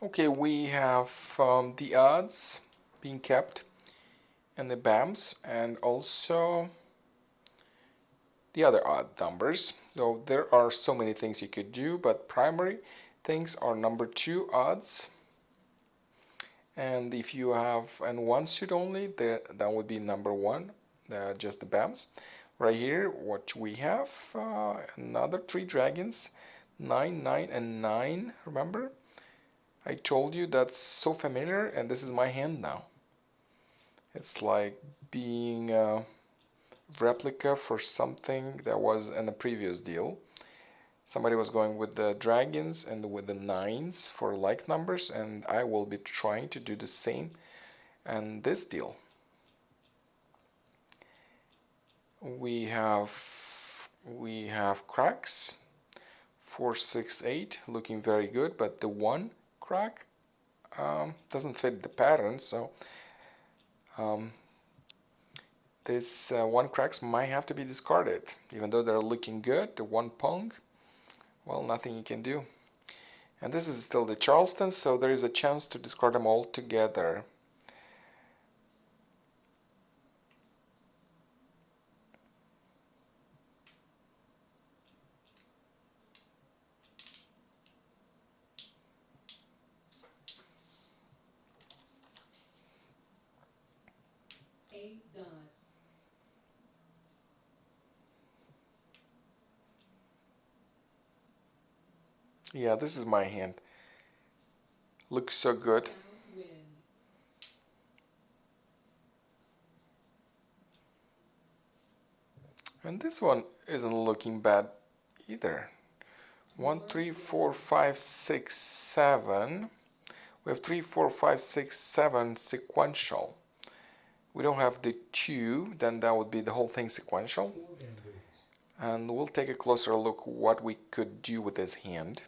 Okay, we have the odds being kept and the BAMs and also the other odd numbers. So there are so many things you could do, but primary things are number 2 odds. And if you have an 1 suit only, that would be number 1, just the BAMs. Right here, what we have, another 3 dragons, 9, 9, and 9, remember? I told you that's so familiar, and this is my hand now. It's like being a replica for something that was in a previous deal. Somebody was going with the dragons and with the 9s for like numbers, and I will be trying to do the same in this deal. We have cracks, 4, 6, 8, looking very good, but the 1 crack doesn't fit the pattern, so this 1 cracks might have to be discarded. Even though they're looking good, the 1 pong, well, nothing you can do. And this is still the Charleston, so there is a chance to discard them all together. Yeah, this is my hand. Looks so good. And this one isn't looking bad either. 1, 3, 4, 5, 6, 7. We have 3, 4, 5, 6, 7 sequential. We don't have the 2, then that would be the whole thing sequential. And we'll take a closer look what we could do with this hand.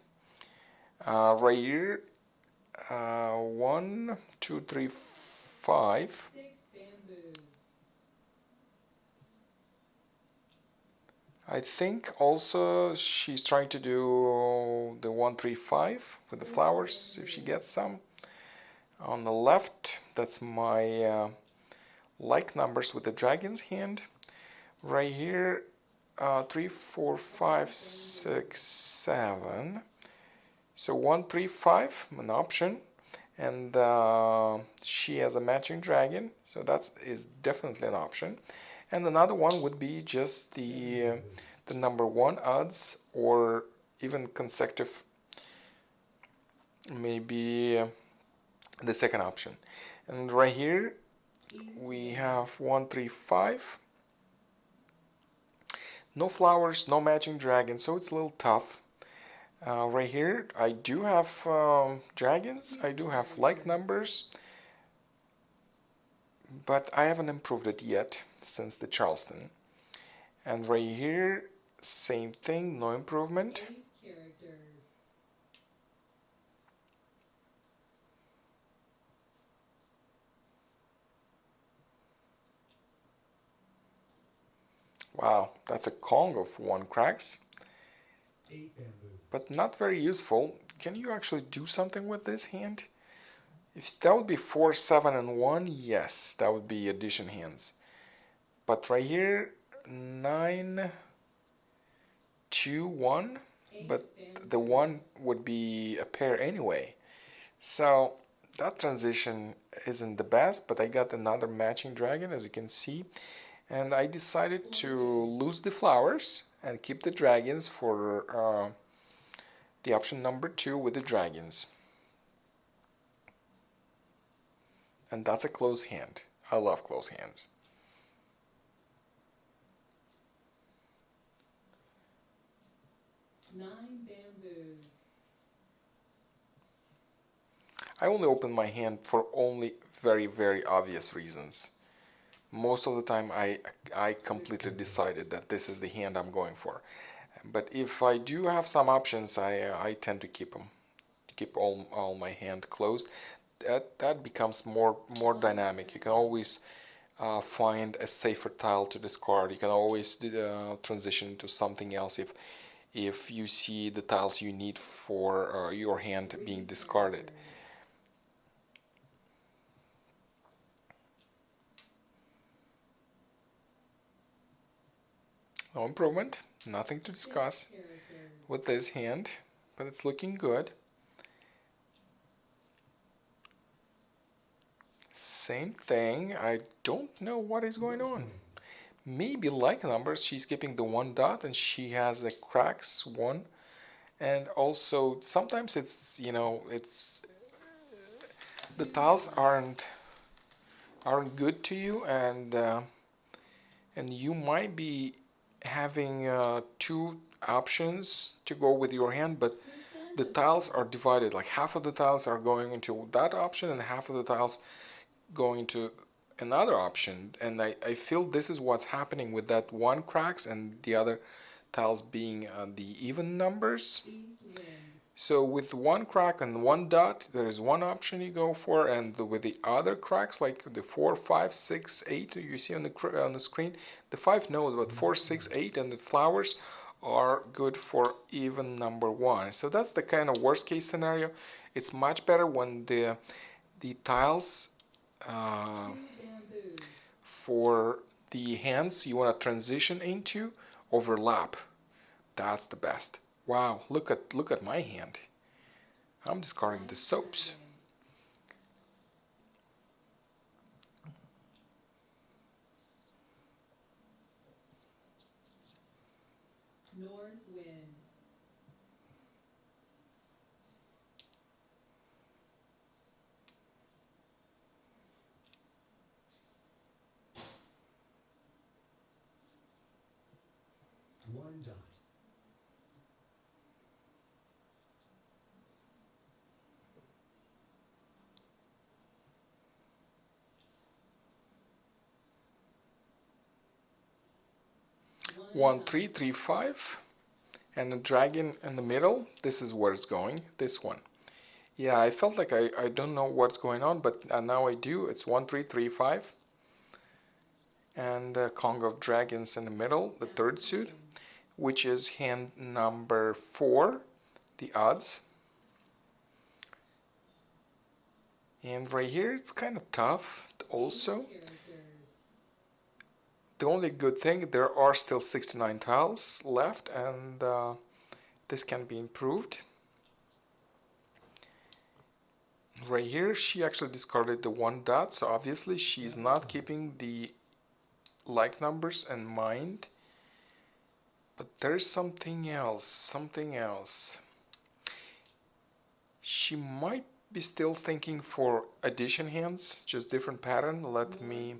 Right here, 1, 2, 3, 5. I think also she's trying to do the 1, 3, 5 with the flowers if she gets some. On the left, that's my like numbers with the dragon's hand. Right here, 3, 4, 5, 6, 7. So 1, 3, 5, an option, and she has a matching dragon, so that is definitely an option. And another one would be just the number 1 odds, or even consecutive, maybe the second option. And right here we have 1, 3, 5. No flowers, no matching dragon, so it's a little tough. Right here, I do have dragons, I do have like numbers, but I haven't improved it yet since the Charleston. And right here, same thing, no improvement. Wow, that's a Kong of 1 cracks. But not very useful. Can you actually do something with this hand? If that would be 4, 7, and 1, yes, that would be addition hands. But right here, 9, 2, 1, but the 1 would be a pair anyway. So that transition isn't the best, but I got another matching dragon, as you can see. And I decided to lose the flowers and keep the dragons for the option number 2 with the dragons. And that's a close hand. I love close hands. I only open my hand for only very, very obvious reasons. Most of the time I completely decided that this is the hand I'm going for. But if I do have some options, I tend to keep them. Keep all my hand closed. That becomes more dynamic. You can always find a safer tile to discard. You can always transition to something else if you see the tiles you need for your hand being discarded. No improvement, nothing to discuss with this hand, but it's looking good. Same thing, I don't know what is going on. Maybe like numbers, she's keeping the one dot and she has a cracks one. And also sometimes it's, you know, it's the tiles aren't good to you, and you might be having two options to go with your hand, but the tiles are divided. Like half of the tiles are going into that option and half of the tiles going to another option. And I feel this is what's happening with that one cracks and the other tiles being the even numbers. So with one crack and one dot, there is one option you go for, and with the other cracks, like the 4, 5, 6, 8, you see on the screen, the 5 no, but 4, 6, 8, and the flowers are good for even number 1. So that's the kind of worst case scenario. It's much better when the tiles for the hands you want to transition into overlap. That's the best. Wow, look at my hand. I'm discarding the soaps. North wind. One dot. One, 3, 3, 5, and a dragon in the middle. This is where it's going. This one. Yeah, I felt like I don't know what's going on, but now I do. It's 1, 3, 3, 5, and a Kong of Dragons in the middle, the third suit, which is hand number 4, the odds. And right here, it's kind of tough also. The only good thing, there are still 69 tiles left, and this can be improved. Right here, she actually discarded the one dot, so obviously she's not keeping the like numbers in mind. But there's something else, She might be still thinking for addition hands, just different pattern. Let me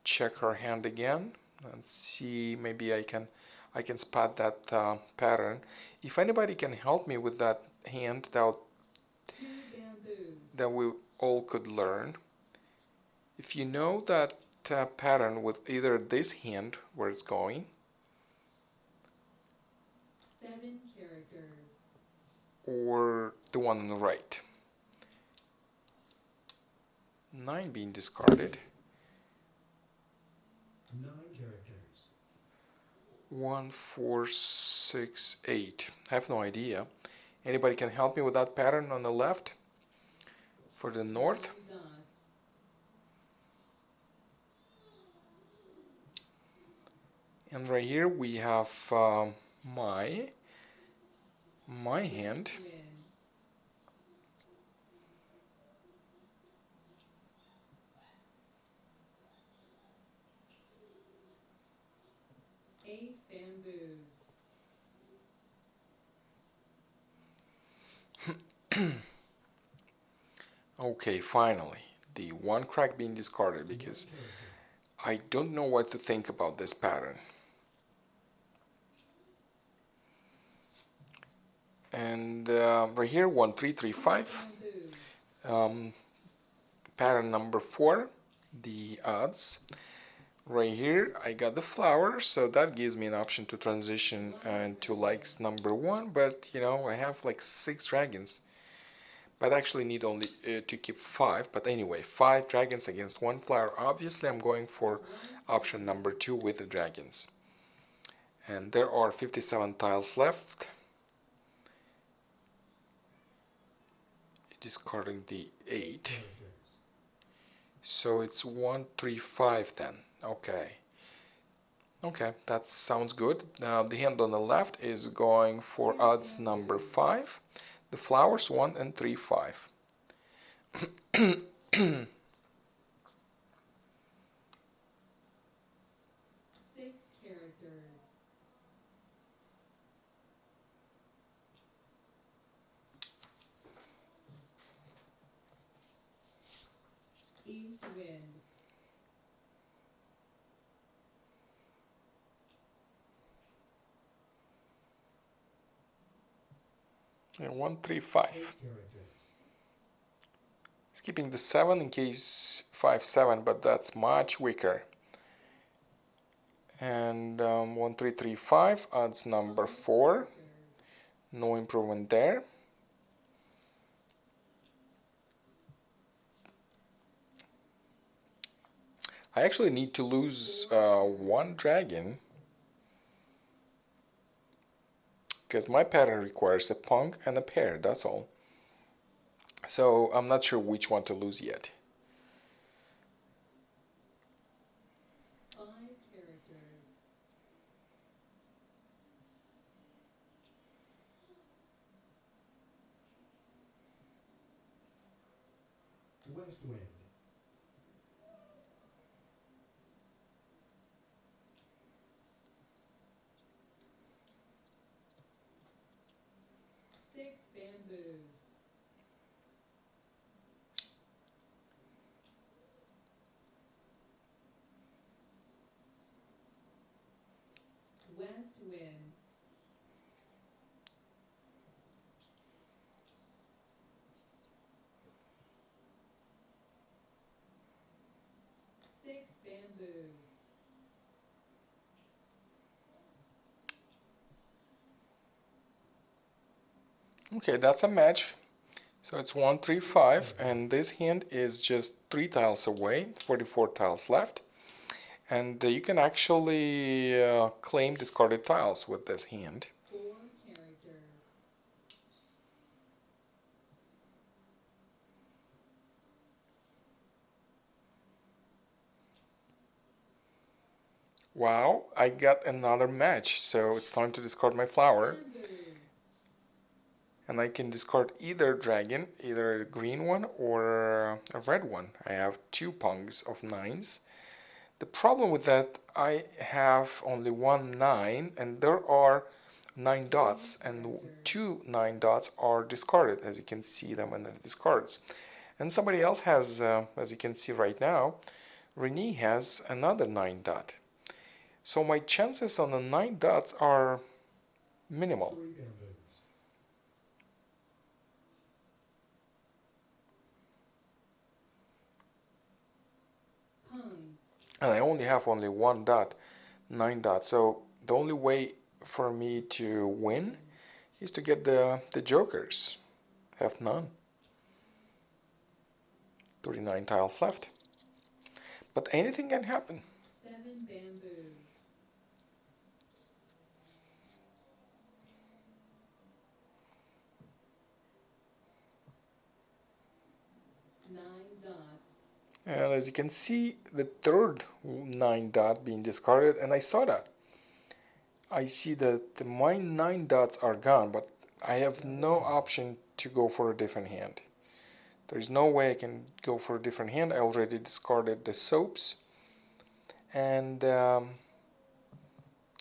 check her hand again and see, maybe I can spot that pattern. If anybody can help me with that hand, that we all could learn. If you know that pattern with either this hand where it's going, 7 characters, or the one on the right. 9 being discarded. 9 characters. 1, 4, 6, 8. I have no idea. Anybody can help me with that pattern on the left for the north? And right here we have my hand. Okay, finally, the one crack being discarded, because I don't know what to think about this pattern. And right here, 1, 3, 3, 5. Pattern number 4, the odds. Right here, I got the flower, so that gives me an option to transition into likes number 1. But you know, I have like 6 dragons. But I actually need only to keep 5. But anyway, 5 dragons against 1 flower. Obviously, I'm going for option number 2 with the dragons. And there are 57 tiles left. Discarding the 8. So it's 1, 3, 5 then. Okay. Okay, that sounds good. Now the hand on the left is going for odds number 5. The flowers 1 and 3, 5. 6 characters. East wind. And 1, 3, 5. 8 characters. Skipping the 7 in case 5, 7, but that's much weaker. And 1, 3, 3, 5, odds number 4. No improvement there. I actually need to lose 1 dragon, because my pattern requires a punk and a pair, that's all. So I'm not sure which one to lose yet. 5 characters. West wind. 6 bamboos. West wind. 6 bamboos. Okay, that's a match. So it's 1, 3, 5, and this hand is just 3 tiles away, 44 tiles left. And you can actually claim discarded tiles with this hand. 4 characters. Wow, I got another match, so it's time to discard my flower. Bamboo. And I can discard either dragon, either a green one or a red one. I have 2 pungs of 9s. The problem with that, I have only 1 9, and there are 9 dots, and 2 9 dots are discarded, as you can see them in the discards. And somebody else has, as you can see right now, Renee has another 9 dot. So my chances on the 9 dots are minimal. 3 bamboos. Pung. And I only have only 1 dot, 9 dots. So the only way for me to win is to get the jokers. Have none. 39 tiles left. But anything can happen. 7 bamboos. 9 dots. And as you can see, the third 9 dot being discarded, and I saw that. I see that my 9 dots are gone, but I have no option to go for a different hand. There's no way I can go for a different hand. I already discarded the soaps, and I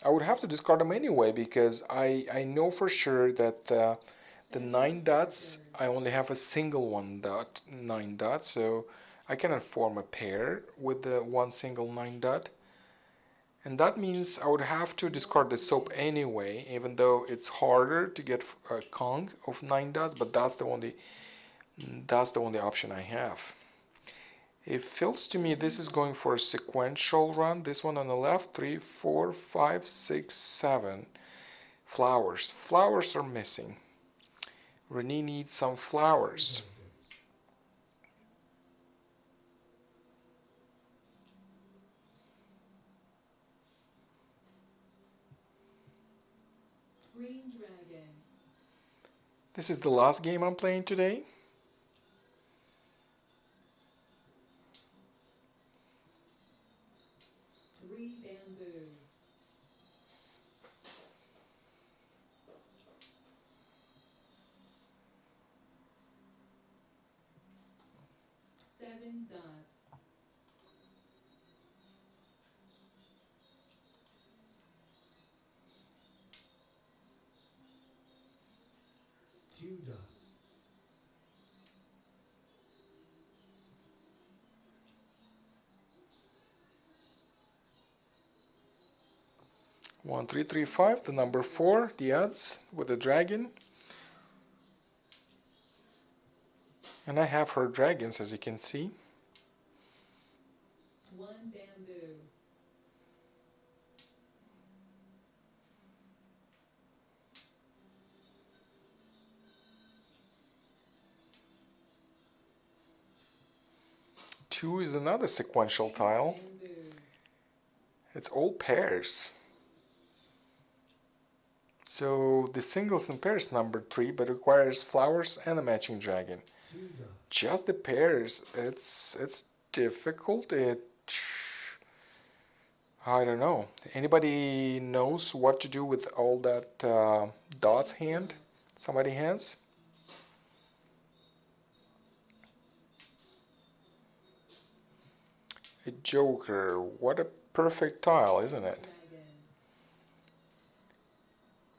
would have to discard them anyway, because I know for sure that the 9 dots, I only have a single 9 dot, so I cannot form a pair with the one single 9 dot. And that means I would have to discard the soap anyway, even though it's harder to get a Kong of 9 dots, but that's the only option I have. It feels to me this is going for a sequential run. This one on the left, 3, 4, 5, 6, 7. Flowers. Flowers are missing. Renee needs some flowers. Green dragon. This is the last game I'm playing today. Three bamboos. 7 dots. Two dots. One, three, three, five. The number 4, the odds with the dragon. And I have her dragons, as you can see. 1 bamboo. Two is another sequential tile. Bamboos. It's all pairs. So the singles and pairs number 3, but requires flowers and a matching dragon. Two dots. Just the pairs, it's difficult. I don't know. Anybody knows what to do with all that dots hand somebody has? A joker. What a perfect tile, isn't it? Dragon.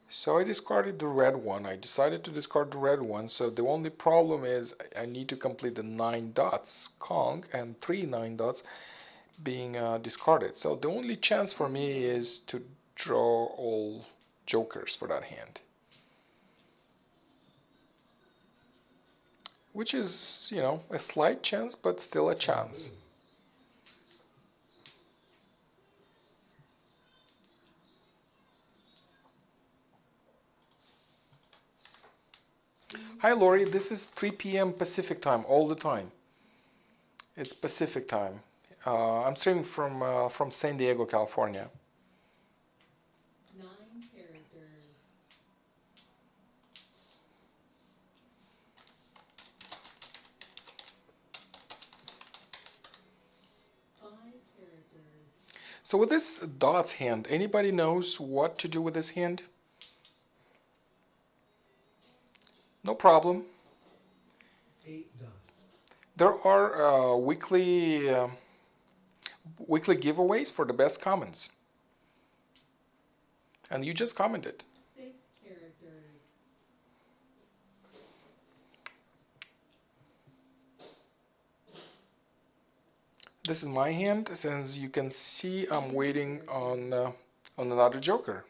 So I discarded the red one. I decided to discard the red one. So the only problem is I need to complete the 9 dots Kong and 3 9 dots being discarded. So the only chance for me is to draw all jokers for that hand. Which is, you know, a slight chance, but still a chance. Hi Lori, this is 3 p.m. Pacific time all the time. It's Pacific time. I'm streaming from San Diego, California. 9 characters. Five characters. So with this dots hand, anybody knows what to do with this hand? No problem. 8 dots. There are weekly giveaways for the best comments. And you just commented. 6 characters. This is my hand. As you can see, I'm waiting on another joker.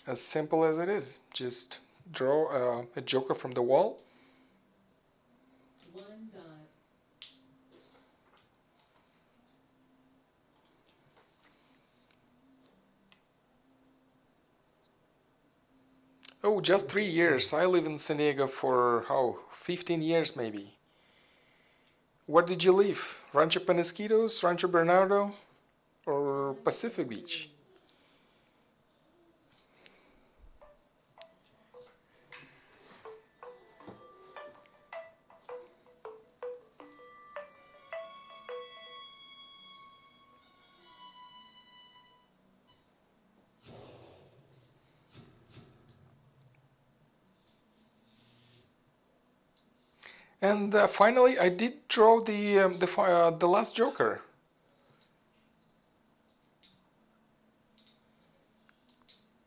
As simple as it is. Just draw a joker from the wall. 1 dot. Oh, just 3 years. I live in San Diego for, 15 years maybe. Where did you live? Rancho Penasquitos, Rancho Bernardo, or Pacific Beach? And finally, I did draw the last joker.